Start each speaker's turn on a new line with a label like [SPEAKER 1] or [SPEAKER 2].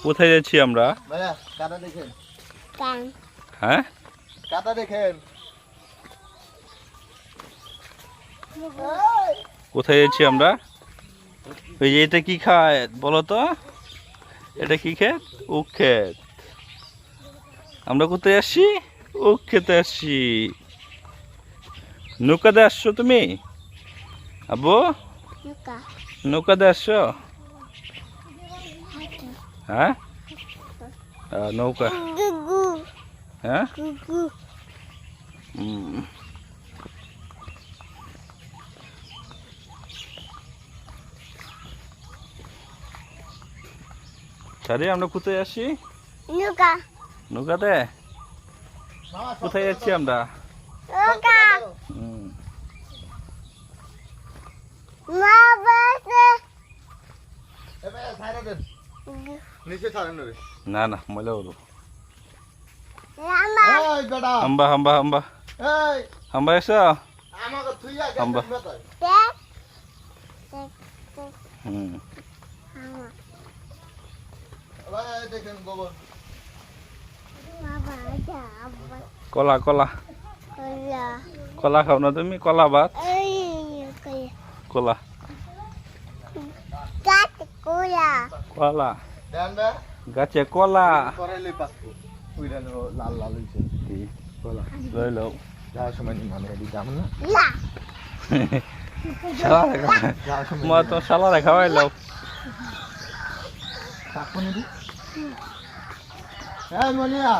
[SPEAKER 1] কোথায় যাচ্ছি আমরা?
[SPEAKER 2] ভাইয়া কাটা দেখেন।
[SPEAKER 1] হ্যাঁ,
[SPEAKER 2] কাটা দেখেন।
[SPEAKER 1] কোথায় যাচ্ছি আমরা? ওই যে এটা কি খায় বলো তো? এটা কি ক্ষেত? উখ ক্ষেত। আমরা কোথায় আসছি? উখ খেতে আসছি। নৌকাতে আসছো তুমি আব্বু? নৌকাতে আসছো? হ্যাঁ, নৌকা। হ্যাঁ, আরে আমরা কোথায় আসি? নৌকাতে। কোথায় যাচ্ছি আমরা? না না ময়লা হলো। হাম্বা হাম্বা হাম্বা হাম্বা এসো। হাম্বা। কলা কলা কলা খাও না তুমি? কলা ভাত কলা কলা গাছে কলা
[SPEAKER 2] লাল লাল কলা
[SPEAKER 1] লই লও।
[SPEAKER 2] যাওয়ার সময় মানে যাবো না।
[SPEAKER 1] শালা রেখা মা তো শালা রেখা লও।
[SPEAKER 2] মনিয়া